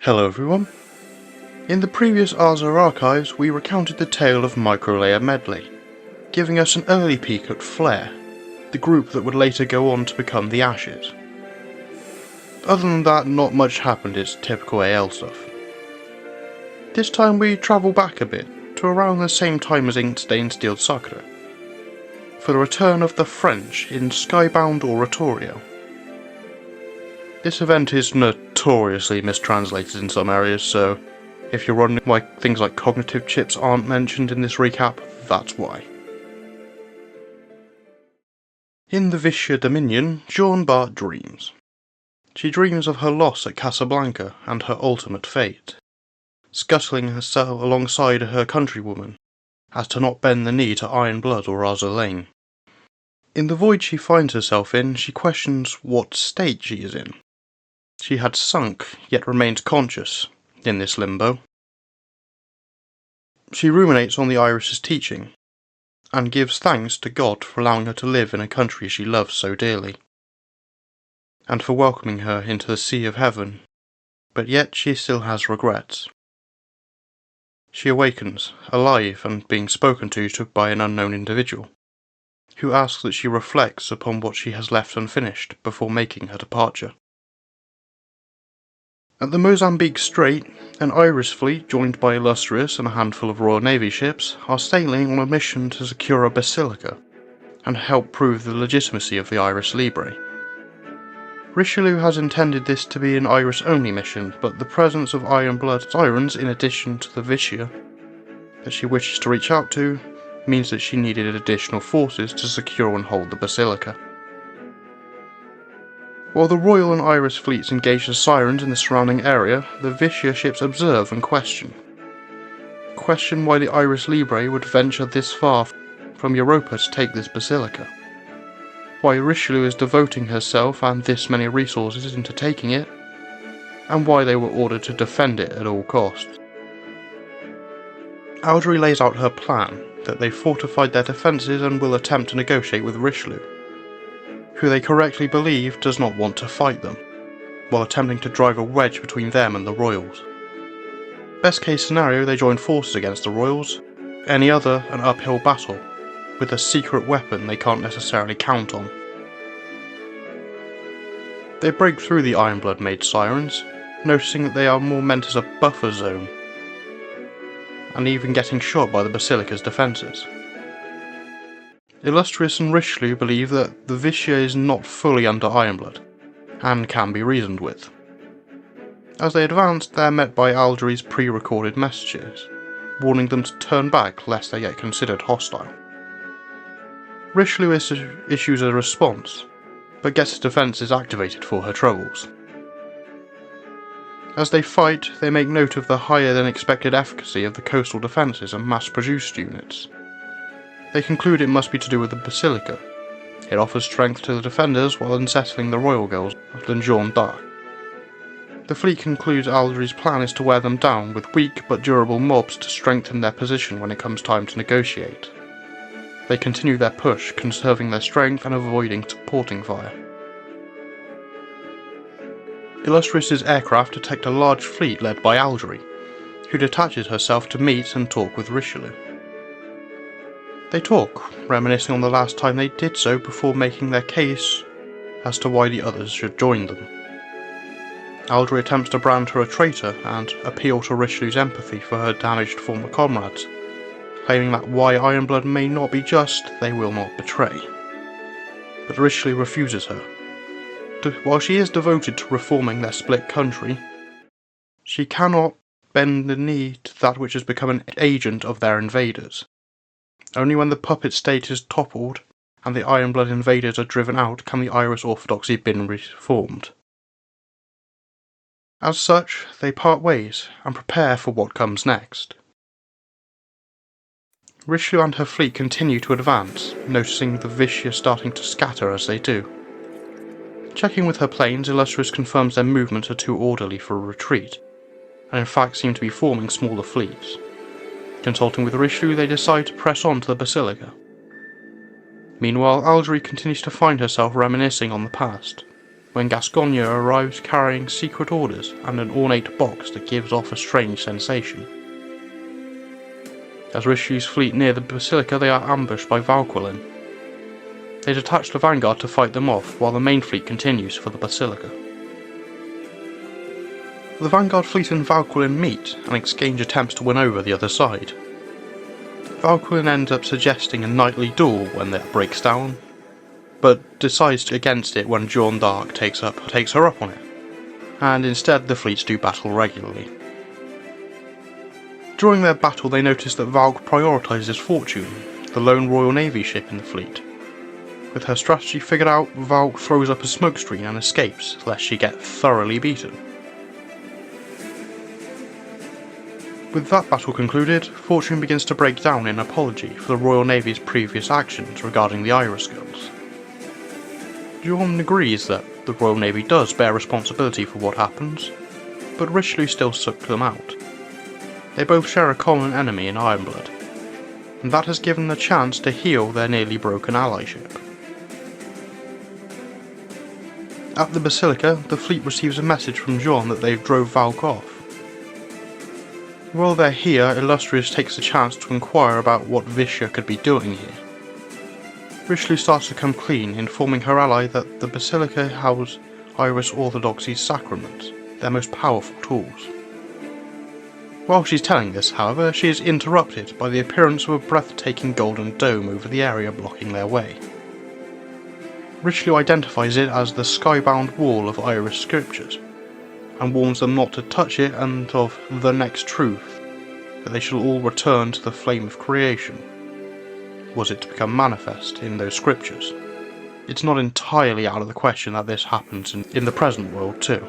Hello everyone. In the previous Azur Archives we recounted the tale of Microlayer Medley, giving us an early peek at Flare, the group that would later go on to become the Ashes. Other than that, not much happened. It's typical AL stuff. This time we travel back a bit, to around the same time as Ink-Stained Steel Sakura, for the return of the French in Skybound Oratorio. This event is notoriously mistranslated in some areas, so if you're wondering why things like cognitive chips aren't mentioned in this recap, that's why. In the Vishya Dominion, Jean Bart dreams. She dreams of her loss at Casablanca and her ultimate fate, scuttling herself alongside her countrywoman, as to not bend the knee to Iron Blood or Azur Lane. In the void she finds herself in, she questions what state she is in. She had sunk, yet remained conscious, in this limbo. She ruminates on the Iris's teaching, and gives thanks to God for allowing her to live in a country she loves so dearly, and for welcoming her into the sea of heaven, but yet she still has regrets. She awakens, alive and being spoken to by an unknown individual, who asks that she reflects upon what she has left unfinished before making her departure. At the Mozambique Strait, an Iris fleet joined by Illustrious and a handful of Royal Navy ships are sailing on a mission to secure a basilica and help prove the legitimacy of the Iris Libre. Richelieu has intended this to be an Iris-only mission, but the presence of Iron Blood sirens in addition to the Vishya that she wishes to reach out to means that she needed additional forces to secure and hold the basilica. While the Royal and Iris fleets engage the sirens in the surrounding area, the Vishya ships observe and question. Question why the Iris Libre would venture this far from Europa to take this basilica. Why Richelieu is devoting herself and this many resources into taking it, and why they were ordered to defend it at all costs. Audrey lays out her plan, that they fortified their defences and will attempt to negotiate with Richelieu, who they correctly believe does not want to fight them, while attempting to drive a wedge between them and the Royals. Best case scenario, they join forces against the Royals, any other an uphill battle, with a secret weapon they can't necessarily count on. They break through the Ironblood made sirens, noticing that they are more meant as a buffer zone, and even getting shot by the Basilica's defences. Illustrious and Richelieu believe that the Vishya is not fully under Ironblood, and can be reasoned with. As they advance, they are met by Aldry's pre-recorded messages, warning them to turn back lest they get considered hostile. Richelieu issues a response, but gets his defences activated for her troubles. As they fight, they make note of the higher than expected efficacy of the coastal defences and mass-produced units. They conclude it must be to do with the Basilica. It offers strength to the defenders while unsettling the royal girls than Jeanne d'Arc. The fleet concludes Aldry's plan is to wear them down with weak but durable mobs to strengthen their position when it comes time to negotiate. They continue their push, conserving their strength and avoiding supporting fire. Illustrious's aircraft detect a large fleet led by Aldry, who detaches herself to meet and talk with Richelieu. They talk, reminiscing on the last time they did so before making their case as to why the others should join them. Aldry attempts to brand her a traitor and appeal to Richelieu's empathy for her damaged former comrades, claiming that why Ironblood may not be just, they will not betray. But Richelieu refuses her. While she is devoted to reforming their split country, she cannot bend the knee to that which has become an agent of their invaders. Only when the puppet state is toppled and the Ironblood invaders are driven out can the Iris orthodoxy be reformed. As such, they part ways and prepare for what comes next. Richelieu and her fleet continue to advance, noticing the Vishya starting to scatter as they do. Checking with her planes, Illustrious confirms their movements are too orderly for a retreat, and in fact seem to be forming smaller fleets. Consulting with Richelieu, they decide to press on to the Basilica. Meanwhile, Aldry continues to find herself reminiscing on the past, when Gascogne arrives carrying secret orders and an ornate box that gives off a strange sensation. As Richelieu's fleet near the Basilica, they are ambushed by Vauquelin. They detach the vanguard to fight them off, while the main fleet continues for the Basilica. The vanguard fleet and Vauquelin meet and exchange attempts to win over the other side. Vauquelin ends up suggesting a nightly duel when that breaks down, but decides against it when Jeanne d'Arc takes her up on it, and instead the fleets do battle regularly. During their battle they notice that Valk prioritises Fortune, the lone Royal Navy ship in the fleet. With her strategy figured out, Valk throws up a smokescreen and escapes, lest she get thoroughly beaten. With that battle concluded, Fortune begins to break down in apology for the Royal Navy's previous actions regarding the Iris Girls. Jeanne agrees that the Royal Navy does bear responsibility for what happens, but Richelieu still sucked them out. They both share a common enemy in Ironblood, and that has given them a chance to heal their nearly broken allyship. At the Basilica, the fleet receives a message from Jeanne that they've drove Valk off. While they're here, Illustrious takes the chance to inquire about what Viscia could be doing here. Richelieu starts to come clean, informing her ally that the Basilica houses Irish Orthodoxy's sacraments, their most powerful tools. While she's telling this, however, she is interrupted by the appearance of a breathtaking golden dome over the area blocking their way. Richelieu identifies it as the Skybound Wall of Irish scriptures, and warns them not to touch it and of the next truth, that they shall all return to the flame of creation, was it to become manifest in those scriptures. It's not entirely out of the question that this happens in the present world too.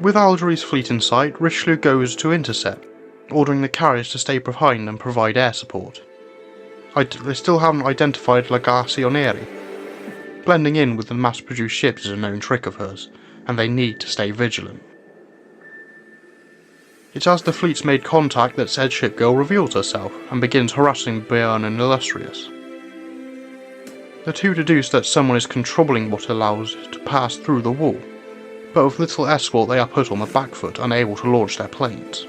With Algery's fleet in sight, Richelieu goes to intercept, ordering the carriers to stay behind and provide air support. They still haven't identified La Garçonnerie. Blending in with the mass-produced ships is a known trick of hers, and they need to stay vigilant. It's as the fleet's made contact that said shipgirl reveals herself and begins harassing Béarn and Illustrious. The two deduce that someone is controlling what allows it to pass through the wall, but with little escort they are put on the back foot, unable to launch their planes.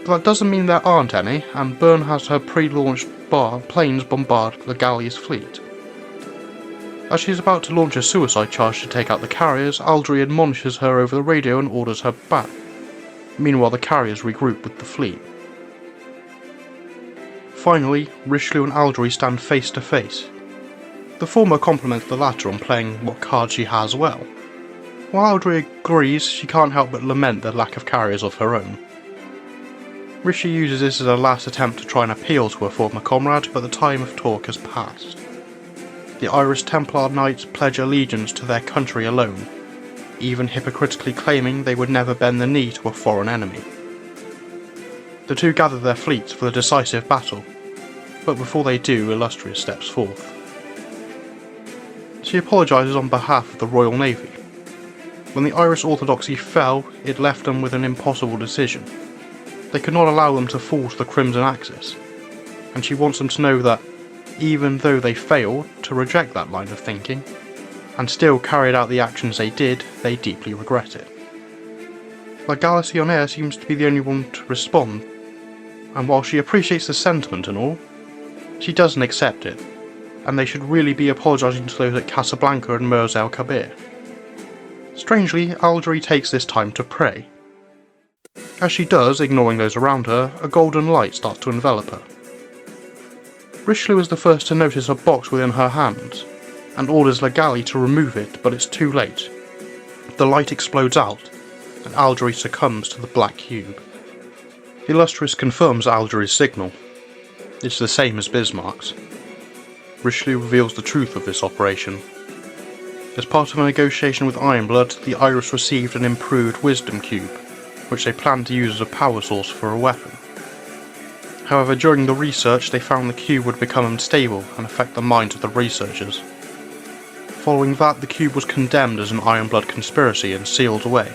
But that doesn't mean there aren't any, and Byrne has her pre-launched planes bombard the galley's fleet. As she is about to launch a suicide charge to take out the carriers, Algery admonishes her over the radio and orders her back. Meanwhile, the carriers regroup with the fleet. Finally, Richelieu and Algery stand face to face. The former compliments the latter on playing what card she has well. While Algery agrees, she can't help but lament the lack of carriers of her own. Richelieu uses this as a last attempt to try and appeal to her former comrade, but the time of talk has passed. The Irish Templar Knights pledge allegiance to their country alone, even hypocritically claiming they would never bend the knee to a foreign enemy. The two gather their fleets for the decisive battle, but before they do, Illustrious steps forth. She apologises on behalf of the Royal Navy. When the Irish Orthodoxy fell, it left them with an impossible decision. They could not allow them to fall to the Crimson Axis, and she wants them to know that, even though they failed to reject that line of thinking, and still carried out the actions they did, they deeply regret it. La Garçonnerie seems to be the only one to respond, and while she appreciates the sentiment and all, she doesn't accept it, and they should really be apologising to those at Casablanca and Mers el Kabir. Strangely, Algery takes this time to pray. As she does, ignoring those around her, a golden light starts to envelop her. Richelieu is the first to notice a box within her hands, and orders La Galley to remove it, but it's too late. The light explodes out, and Algery succumbs to the black cube. Illustrious confirms Algery's signal. It's the same as Bismarck's. Richelieu reveals the truth of this operation. As part of a negotiation with Ironblood, the Irish received an improved Wisdom Cube, which they planned to use as a power source for a weapon. However, during the research, they found the cube would become unstable and affect the minds of the researchers. Following that, the cube was condemned as an Ironblood conspiracy and sealed away.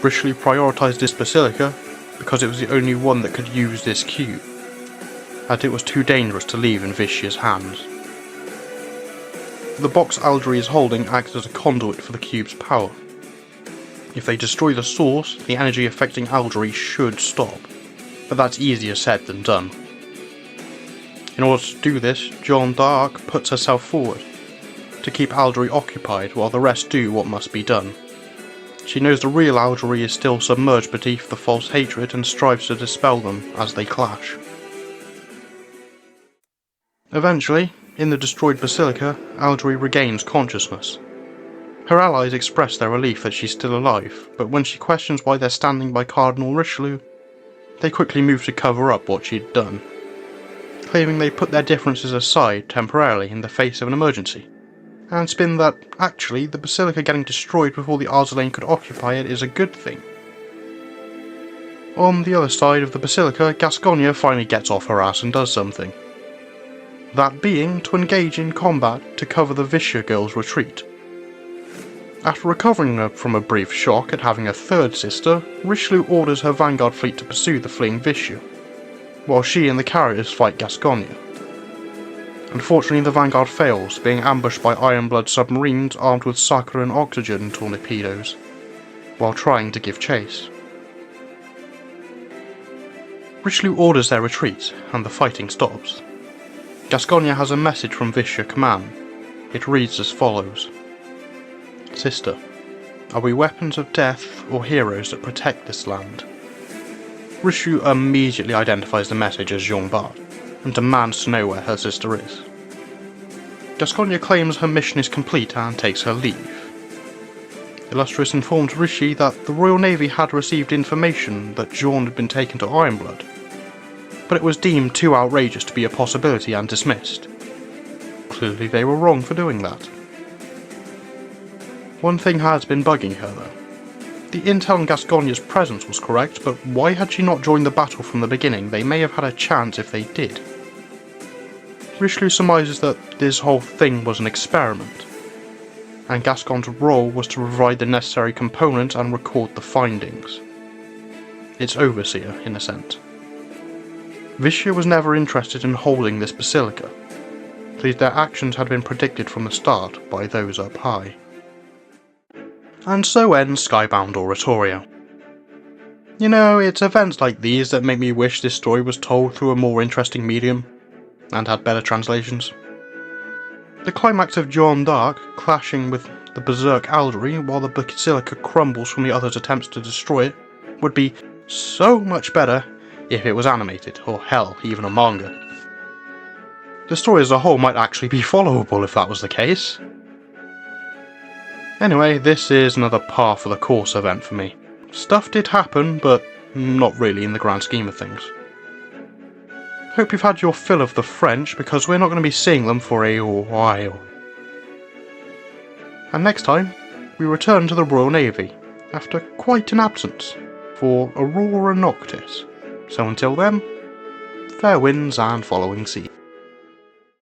Richelieu prioritised this basilica because it was the only one that could use this cube, as it was too dangerous to leave in Viscia's hands. The box Algery is holding acts as a conduit for the cube's power. If they destroy the source, the energy affecting Algery should stop, but that's easier said than done. In order to do this, Jeanne d'Arc puts herself forward, to keep Algery occupied while the rest do what must be done. She knows the real Algery is still submerged beneath the false hatred and strives to dispel them as they clash. Eventually, in the destroyed basilica, Algery regains consciousness. Her allies express their relief that she's still alive, but when she questions why they're standing by Cardinal Richelieu, they quickly move to cover up what she'd done, claiming they put their differences aside temporarily in the face of an emergency, and spin that, actually, the basilica getting destroyed before the Arzelane could occupy it is a good thing. On the other side of the basilica, Gascogne finally gets off her ass and does something. That being to engage in combat to cover the Vicious girl's retreat. After recovering from a brief shock at having a third sister, Richelieu orders her vanguard fleet to pursue the fleeing Vicious, while she and the carriers fight Gascogne. Unfortunately, the vanguard fails, being ambushed by Ironblood submarines armed with saccharine oxygen torpedoes, while trying to give chase. Richelieu orders their retreat, and the fighting stops. Gascogne has a message from Vicious command. It reads as follows. Sister, are we weapons of death or heroes that protect this land? Richelieu immediately identifies the message as Jean Bart, and demands to know where her sister is. Gascogne claims her mission is complete and takes her leave. Illustrious informs Richie that the Royal Navy had received information that Jean had been taken to Ironblood, but it was deemed too outrageous to be a possibility and dismissed. Clearly they were wrong for doing that. One thing has been bugging her though. The intel on Gascogne's presence was correct, but why had she not joined the battle from the beginning? They may have had a chance if they did. Richelieu surmises that this whole thing was an experiment, and Gascogne's role was to provide the necessary components and record the findings. Its overseer, in a sense. Vicious was never interested in holding this basilica, since their actions had been predicted from the start by those up high. And so ends Skybound Oratorio. You know, it's events like these that make me wish this story was told through a more interesting medium, and had better translations. The climax of Jeanne d'Arc clashing with the berserk Algery while the basilica crumbles from the others' attempts to destroy it would be so much better if it was animated, or hell, even a manga. The story as a whole might actually be followable if that was the case. Anyway, this is another par for the course event for me. Stuff did happen, but not really in the grand scheme of things. Hope you've had your fill of the French, because we're not going to be seeing them for a while. And next time, we return to the Royal Navy, after quite an absence, for Aurora Noctis. So until then, fair winds and following sea.